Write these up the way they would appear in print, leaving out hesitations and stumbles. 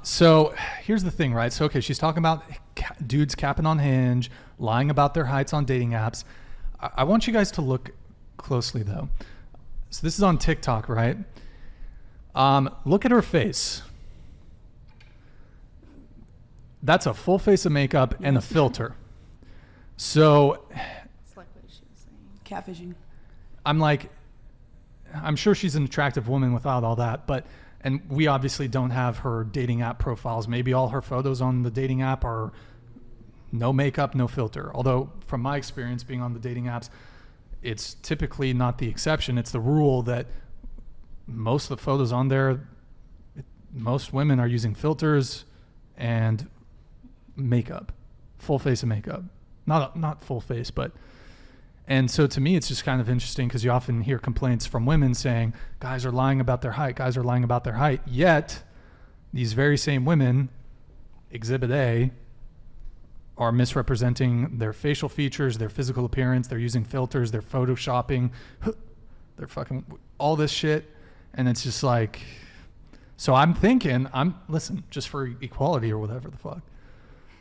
So here's the thing, right? So, okay, she's talking about dudes capping on Hinge, lying about their heights on dating apps. I want you guys to look closely, though. So this is on TikTok, right? Look at her face. That's a full face of makeup and a filter. So It's like what she was saying. Catfishing. I'm sure she's an attractive woman without all that, and we obviously don't have her dating app profiles. Maybe all her photos on the dating app are no makeup, no filter. Although from my experience being on the dating apps, it's typically not the exception. It's the rule that most of the photos on there, most women are using filters and makeup, full face of makeup. Not full face, but... And so to me, it's just kind of interesting because you often hear complaints from women saying, guys are lying about their height, guys are lying about their height. Yet, these very same women, Exhibit A, are misrepresenting their facial features, their physical appearance. They're using filters, they're photoshopping, they're fucking all this shit. And it's just like, so I'm thinking, listen, just for equality or whatever the fuck,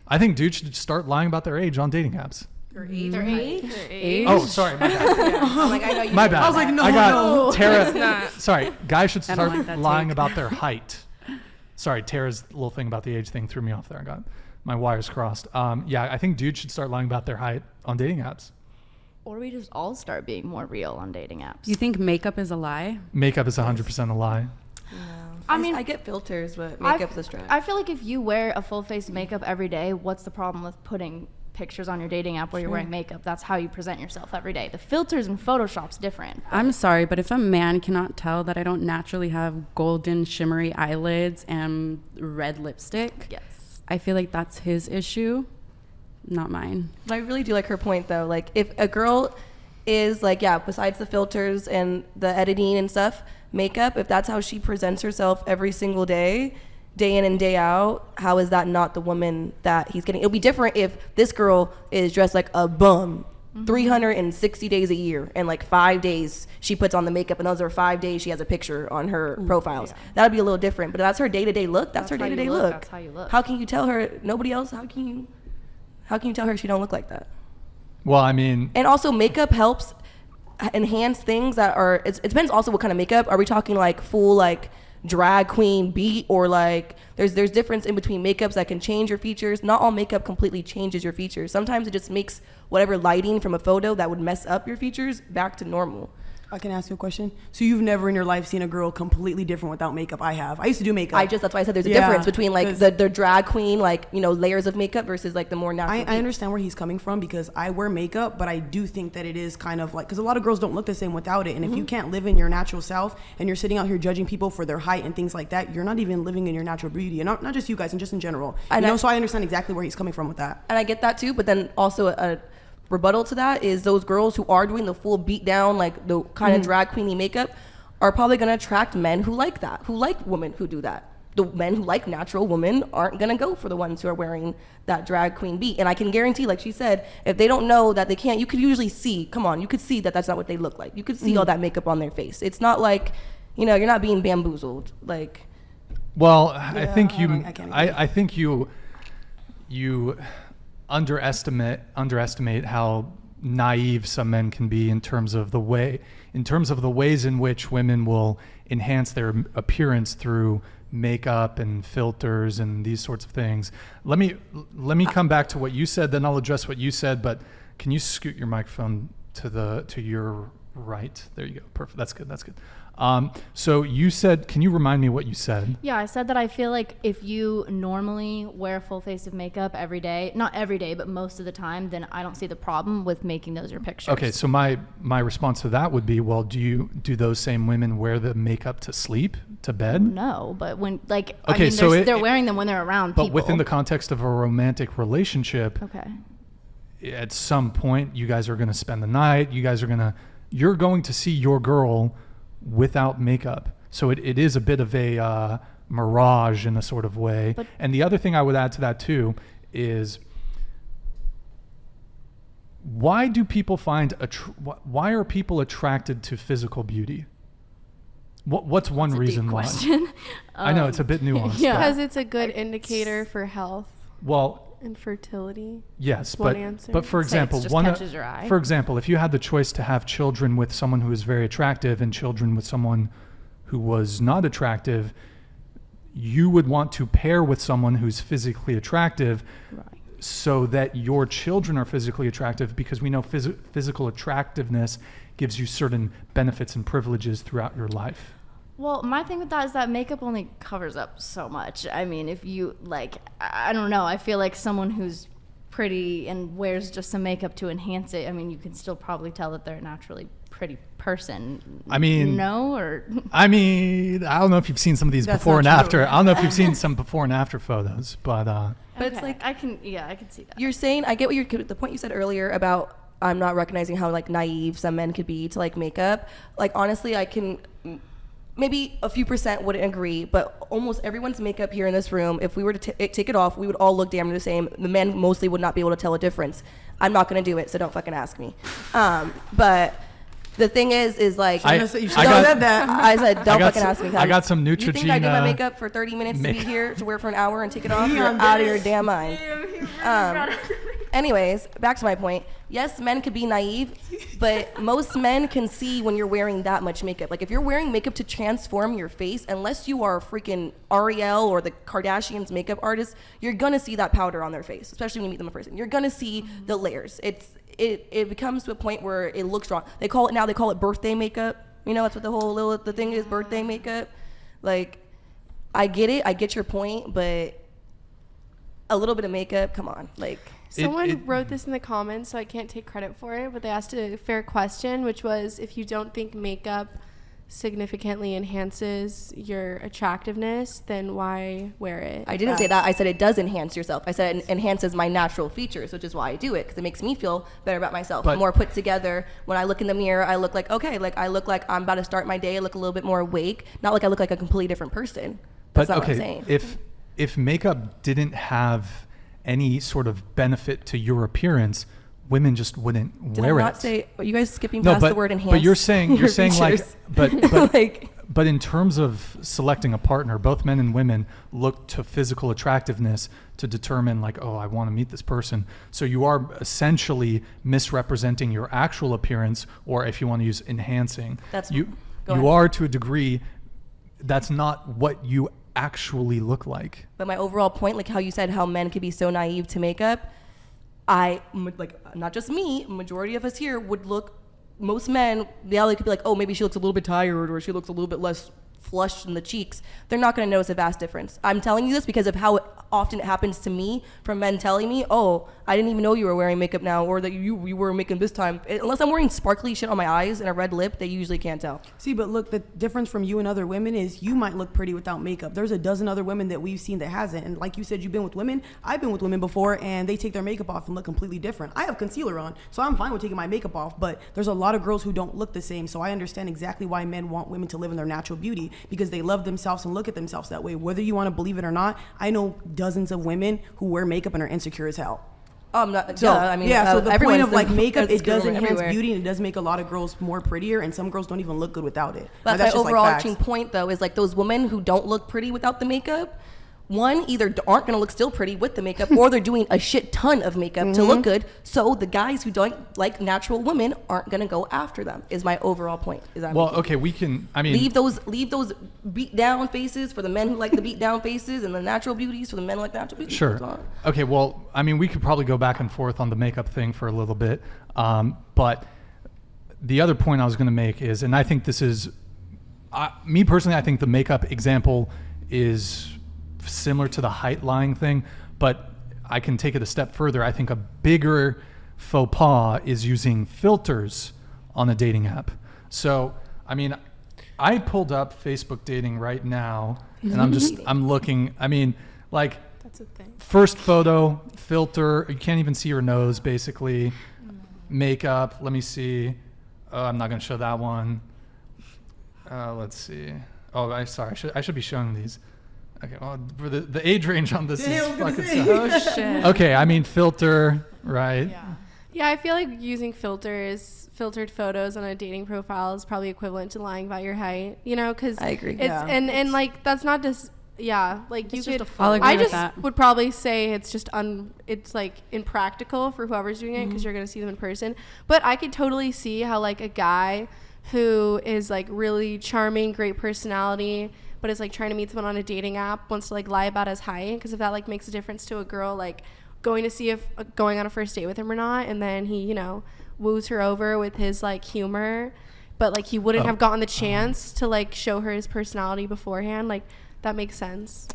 I think dudes should start lying about their age on dating apps. Their age? Oh, sorry. My bad. I'm like, I know you. My bad. I was like, no, I got no. Tara. It's not. Sorry, guys should I don't start like that lying take. about their height. Sorry, Tara's little thing about the age thing threw me off there. I got my wires crossed. Yeah, I think dudes should start lying about their height on dating apps. Or we just all start being more real on dating apps. You think makeup is a lie? Makeup is 100% a lie. I mean, I get filters, but makeup's a stretch. I feel like if you wear a full face of makeup every day, what's the problem with putting pictures on your dating app where you're wearing makeup? That's how you present yourself every day. The filters and Photoshop's different. I'm sorry, but if a man cannot tell that I don't naturally have golden shimmery eyelids and red lipstick, Yes. I feel like that's his issue, not mine. I really do like her point though. Like if a girl is like, yeah, besides the filters and the editing and stuff, makeup, if that's how she presents herself every single day in and day out, how is that not the woman that he's getting? It'll be different if this girl is dressed like a bum 360 days a year and like 5 days she puts on the makeup and those are 5 days she has a picture on her profiles. That would be a little different, but if that's her day-to-day look, that's her how you day-to-day look. look. That's how you look. How can you tell her, nobody else, how can you tell her she don't look like that? Well, I mean, And also makeup helps enhance things that are, it depends also what kind of makeup. Are we talking like full like drag queen beat, or like there's difference in between makeups that can change your features. Not all makeup completely changes your features. Sometimes it just makes whatever lighting from a photo that would mess up your features back to normal. I can ask you a question. So you've never in your life seen a girl completely different without makeup? I have. I used to do makeup. That's why I said there's a Yeah, difference between like 'cause- the drag queen, like, you know, layers of makeup versus like the more natural. I understand where he's coming from because I wear makeup, but I do think that it is kind of like, because a lot of girls don't look the same without it. And if you can't live in your natural self and you're sitting out here judging people for their height and things like that, you're not even living in your natural beauty. And not just you guys, and just in general. So I understand exactly where he's coming from with that. And I get that too, but then also a rebuttal to that is those girls who are doing the full beat down, like the kind of drag queeny makeup, are probably going to attract men who like that, who like women who do that. The men who like natural women aren't going to go for the ones who are wearing that drag queen beat. And I can guarantee, like she said, if they don't know that they can't, you could usually see, you could see that that's not what they look like. You could see all that makeup on their face. It's not like, you know, you're not being bamboozled. Like, well, I think you underestimate how naive some men can be in terms of the ways in which women will enhance their appearance through makeup and filters and these sorts of things. Let me come back to what you said, then I'll address what you said, but can you scoot your microphone to your right? There you go. Perfect. That's good. So you said, can you remind me what you said? Yeah, I said that I feel like if you normally wear a full face of makeup every day, not every day, but most of the time, then I don't see the problem with making those your pictures. Okay, so my response to that would be, well, do those same women wear the makeup to sleep, to bed? No, but when Okay, I mean, so they're wearing them when they're around people. But within the context of a romantic relationship, Okay. at some point you guys are going to spend the night. You're going to see your girl without makeup. So it is a bit of a mirage in a sort of way. And the other thing I would add to that too is, why are people attracted to physical beauty? What's one That's a deep reason why? question. I know it's a bit nuanced. yeah. Because it's a good indicator for health Well, and fertility. yes, One but answer. but for I'd say it's example, just one catches your eye. for example, if you had the choice to have children with someone who is very attractive and children with someone who was not attractive, you would want to pair with someone who's physically attractive, Right. so that your children are physically attractive, because we know physical attractiveness gives you certain benefits and privileges throughout your life. Well, my thing with that is that makeup only covers up so much. I mean, if you like, I don't know. I feel like someone who's pretty and wears just some makeup to enhance it. I mean, you can still probably tell that they're a naturally pretty person. I mean, no, or I mean, I don't know if you've seen some of these That's before and not after. true. I don't know if you've seen some before and after photos, but But it's Okay, like- I can see that. You're saying, I get what the point you said earlier about I'm not recognizing how like naive some men could be to like makeup. Like honestly, I can maybe a few percent wouldn't agree, but almost everyone's makeup here in this room, if we were to take it off, we would all look damn near the same. The men mostly would not be able to tell a difference. I'm not gonna do it, so don't fucking ask me. But the thing is like I You should I have got- said that. I said, don't fucking ask me. I got some You think I do my Neutrogena makeup for 30 minutes to be makeup. here to wear for an hour and take it off? You're out of your damn mind. Anyways, back to my point. Yes, men could be naive, but most men can see when you're wearing that much makeup. Like if you're wearing makeup to transform your face, unless you are freaking Ariel or the Kardashians makeup artist, you're gonna see that powder on their face, especially when you meet them in person. You're gonna see the layers. It becomes to a point where it looks wrong. They call it birthday makeup. You know, that's what the thing is, birthday makeup. Like, I get it, I get your point, but a little bit of makeup, come on, like. Someone wrote this in the comments, so I can't take credit for it, but they asked a fair question, which was, if you don't think makeup significantly enhances your attractiveness, then why wear it? I didn't say that. I said it does enhance yourself. I said it enhances my natural features, which is why I do it, because it makes me feel better about myself, But- more put together. When I look in the mirror, I look like, okay, like I look like I'm about to start my day. I look a little bit more awake, not like I look like a completely different person. That's But not what I'm okay, saying. if makeup didn't have any sort of benefit to your appearance, women just wouldn't Did wear I not it. say? Are you guys skipping No, past but the word enhance? but you're saying your like, features? but like, but in terms of selecting a partner, both men and women look to physical attractiveness to determine like, oh, I want to meet this person. So you are essentially misrepresenting your actual appearance, or if you want to use enhancing, That's- you go you ahead. are to a degree. That's not what you actually look like. But my overall point, like how you said how men could be so naive to makeup, like not just me, majority of us here would look, most men, they could be like, oh, maybe she looks a little bit tired or she looks a little bit less flushed in the cheeks. They're not going to notice a vast difference. I'm telling you this because of how often it happens to me from men telling me, oh, I didn't even know you were wearing makeup now, or that you were making this time. Unless I'm wearing sparkly shit on my eyes and a red lip, they usually can't tell. See, but look, the difference from you and other women is you might look pretty without makeup. There's a dozen other women that we've seen that hasn't. And like you said, you've been with women. I've been with women before, and they take their makeup off and look completely different. I have concealer on, so I'm fine with taking my makeup off. But there's a lot of girls who don't look the same. So I understand exactly why men want women to live in their natural beauty, because they love themselves and look at themselves that way. Whether you want to believe it or not, I know dozens of women who wear makeup and are insecure as hell. I'm not, So yeah, I mean, so the point everyone's of like makeup, it insecure does enhance everywhere. beauty, and it does make a lot of girls more prettier, and some girls don't even look good without it. But That's my just, like, overarching facts. point, though, is like those women who don't look pretty without the makeup, one, either aren't going to look still pretty with the makeup, or they're doing a shit ton of makeup to look good. So the guys who don't like natural women aren't going to go after them, is my overall point. Is that Well, okay, we can. I mean, leave those beat down faces for the men who like the beat down faces, and the natural beauties for the men who like natural beauties. Sure. Okay. Well, I mean, we could probably go back and forth on the makeup thing for a little bit, but the other point I was going to make is, and I think this is, me personally, I think the makeup example is similar to the height lying thing, but I can take it a step further. I think a bigger faux pas is using filters on a dating app. So, I mean, I pulled up Facebook dating right now, and I'm looking. I mean, like, That's a thing. first photo, filter, you can't even see your nose, basically. Makeup, let me see. Oh, I'm not going to show that one. Let's see. Oh, I should be showing these. Okay, well, for the age range on this Yeah, I is was gonna fucking say. sucks. Oh shit. Okay, I mean, filter, right? Yeah. Yeah, I feel like using filtered photos on a dating profile is probably equivalent to lying about your height, you know, because I agree. It's, Yeah. and like, that's not just, yeah, like you It's just could, a photo. I'll agree I with just that. would probably say it's just, it's like impractical for whoever's doing it because you're going to see them in person. But I could totally see how like a guy who is like really charming, great personality, but is like trying to meet someone on a dating app wants to like lie about his height, because if that like makes a difference to a girl, like going to see if going on a first date with him or not, and then he, you know, woos her over with his like humor, but like he wouldn't have gotten the chance to like show her his personality beforehand, like that makes sense.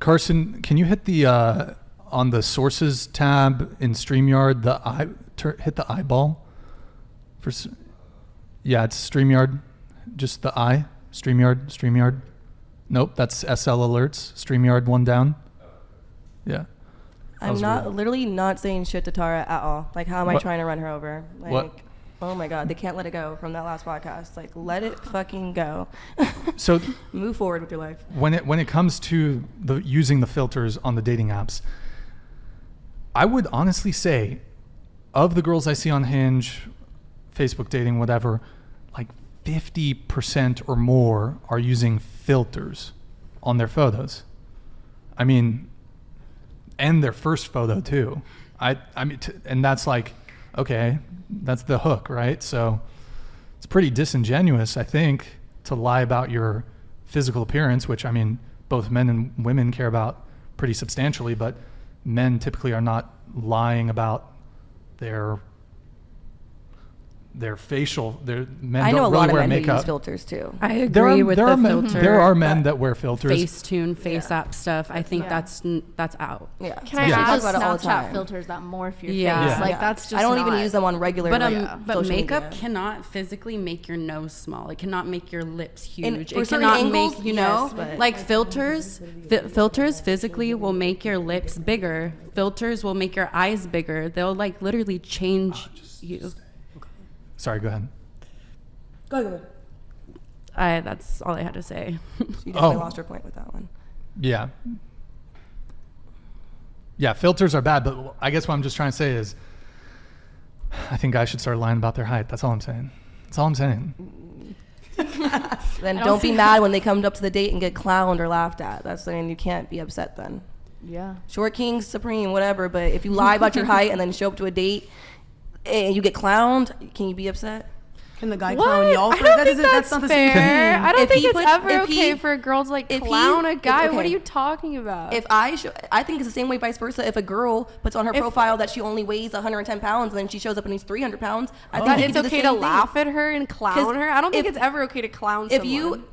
Carson, can you hit the on the sources tab in StreamYard, hit the eyeball for yeah, it's StreamYard, just the eye. StreamYard. Nope, that's SL alerts. StreamYard, one down. Yeah. I'm literally not saying shit to Tara at all. Like, how am I trying to run her over? Like, What? Oh my God, they can't let it go from that last podcast. Like, let it fucking go. So Move forward with your life. when it comes to using the filters on the dating apps, I would honestly say, of the girls I see on Hinge, Facebook dating, whatever, like 50% or more are using filters on their photos. I mean, and their first photo too. I mean, and that's like, okay, that's the hook, right? So it's pretty disingenuous, I think, to lie about your physical appearance, which, I mean, both men and women care about pretty substantially, but men typically are not lying about their facial. Men I know don't a lot really of wear men who makeup. use filters too. I agree with the filter. There are men that wear filters. Facetune, face app stuff. I think that's out. Yeah. Can I We Yeah. talk ask about it all the Snapchat time. filters that morph your Yeah. face. Yeah. Like Yeah. that's just I don't even not- use them on regular. But like, but social makeup media. cannot physically make your nose small. It cannot make your lips huge. for It certain cannot angles, make, you yes, know, but- like filters. Filters physically will make your lips bigger. Filters will make your eyes bigger. They'll like literally change you. Sorry, go ahead. Go ahead. That's all I had to say. You definitely Oh. lost your point with that one. Yeah. Yeah, filters are bad, but I guess what I'm just trying to say is I think guys should start lying about their height. That's all I'm saying. That's all I'm saying. Then don't be mad when they come up to the date and get clowned or laughed at. That's when you can't be upset then. Yeah. Short King, Supreme, whatever. But if you lie about your height and then show up to a date and you get clowned, can you be upset? Can the guy What? clown y'all? I don't think that's that's not the same fair. thing. I don't If think he it's puts- ever if he- okay for a girl to like if he- clown a guy. if- What are okay. you talking about? If I think it's the same way vice versa. If a girl puts on her profile that she only weighs 110 pounds and then she shows up and he's 300 pounds, I think that he it's can do the okay same to thing. laugh at her and clown her. I don't think if- it's ever okay to clown If someone. you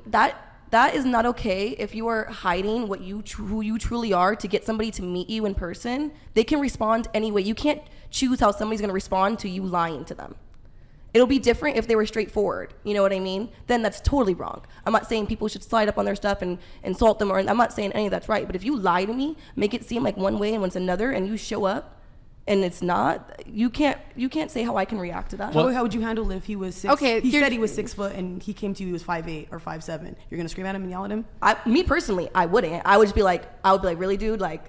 that is not okay. If you are hiding what who you truly are to get somebody to meet you in person, they can respond anyway. You can't choose how somebody's going to respond to you lying to them. It'll be different if they were straightforward. You know what I mean? Then that's totally wrong. I'm not saying people should slide up on their stuff and insult them, or I'm not saying any of that's right. But if you lie to me, make it seem like one way and when it's another, and you show up and it's not, you can't say how I can react to that. How would you handle if he was 6? Okay, he you're- said he was 6 foot and he came to you, he was 5'8" or 5'7". You're gonna scream at him and yell at him? Me personally, I wouldn't. I would just be like, really, dude? Like,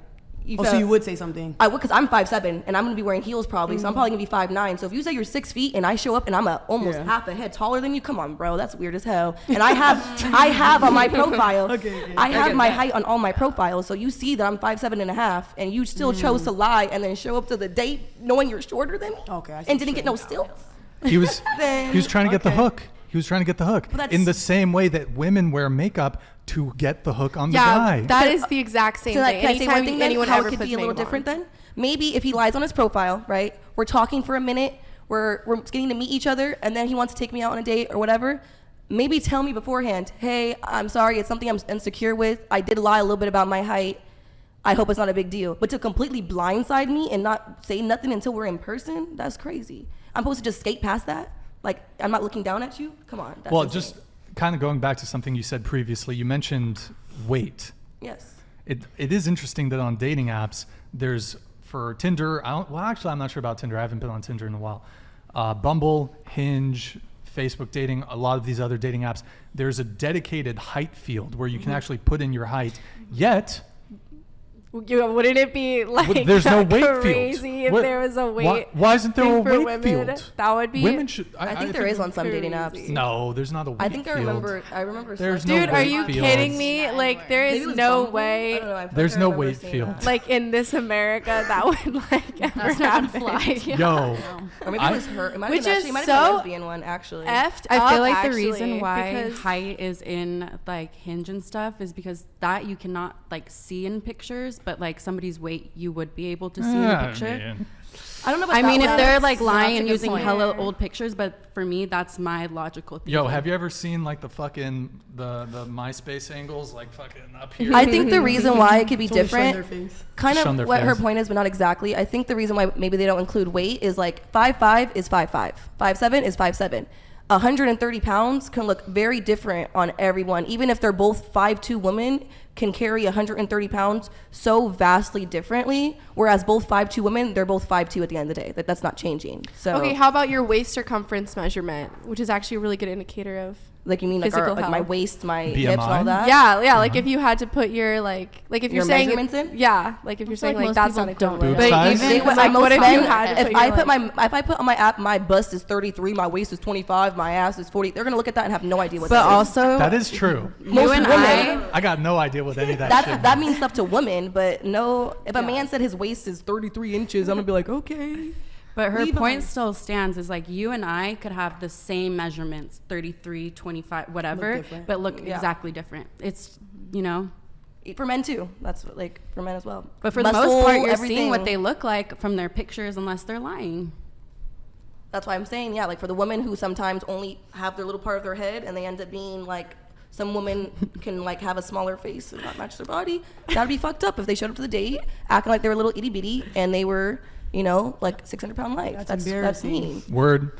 So you would say something? I would, because I'm 5'7" and I'm gonna be wearing heels probably, so I'm probably gonna be 5'9". So if you say you're 6 feet and I show up and I'm almost half a head taller than you, come on, bro, that's weird as hell. And I have on my profile, I have my height on all my profiles, so you see that I'm 5'7.5", and you still chose to lie and then show up to the date knowing you're shorter than me, Okay, I see and what didn't get you're no stilts. He was trying to get the hook. He was trying to get the hook. that's- In the same way that women wear makeup to get the hook on the yeah, guy. that is the exact same So thing. can I say one thing then? anyone How ever it could puts be a little makeup different on. then? Maybe if he lies on his profile, right? We're talking for a minute, we're getting to meet each other, and then he wants to take me out on a date or whatever. Maybe tell me beforehand, hey, I'm sorry, it's something I'm insecure with. I did lie a little bit about my height. I hope it's not a big deal. But to completely blindside me and not say nothing until we're in person, that's crazy. I'm supposed to just skate past that? Like, I'm not looking down at you? Come on. That's Well, insane. just kind of going back to something you said previously, you mentioned weight. Yes. It is interesting that on dating apps, there's for Tinder, actually, I'm not sure about Tinder. I haven't been on Tinder in a while. Bumble, Hinge, Facebook dating, a lot of these other dating apps, there's a dedicated height field where you can actually put in your height. Yet, Wouldn't it be like There's no weight crazy field. if What- there was a weight? Why isn't there thing a for weight women? field? That would be. Women should. I think there is on some dating apps. crazy. No, there's not a weight I think field. I remember. There's seeing- no Dude, are weight you fields. kidding me? Like there Maybe is it was no Bumble? I way. don't know, I There's think I no remember weight seeing field. that. Like in this America, that would like ever That's not happen. gonna fly. Yo, Or maybe it was her. It might Which have is been actually, it might have been a so lesbian one actually. Effed I feel up, like the actually, reason why because- height is in like Hinge and stuff is because that you cannot like see in pictures, but like somebody's weight you would be able to see in the picture. man. I don't know. About I that mean, one. if they're like That's lying a and good using point. hella old pictures, but for me, that's my logical thinking. Yo, have you ever seen like the fucking the MySpace angles like fucking up here? I think the reason why it could be It's only showing different, their face. kind Shown of their what her face. point is, but not exactly. I think the reason why maybe they don't include weight is like 5'5" is 5'5", 5'7" is 5'7". 130 pounds can look very different on everyone. Even if they're both 5'2" women, can carry 130 pounds so vastly differently. Whereas both 5'2" women, they're both 5'2" at the end of the day. That's not changing. So Okay, how about your waist circumference measurement, which is actually a really good indicator of like you mean like, physical like my health. waist, my BMI? hips, and all that? Yeah, like if you had to put your like if Your you're saying measurements in? yeah, like if you're saying like like most that's people not don't equivalent. do Boob But size? even See, what like, most what if men, you had to if put I your, put like- my if I put on my app my bust is 33, my waist is 25, my ass is 40, they're gonna look at that and have no idea what But that is. also, That is true. you and women- I, I got no idea what any of that shit that means stuff to women, but no. If a man said his waist is 33 inches, I'm gonna be like, okay. but her Levi. point still stands is like you and I could have the same measurements, 33, 25, whatever, different. but look Yeah. exactly different. It's, you know, For men too. That's what, like for men as well. but for the Muscle, most part, you're everything. seeing what they look like from their pictures unless they're lying. That's why I'm saying, yeah, like for the women who sometimes only have their little part of their head and they end up being like, some women can like have a smaller face and not match their body. That'd be fucked up if they showed up to the date acting like they were little itty bitty and they were, you know, like 600-pound light. That's That's embarrassing. mean. Word.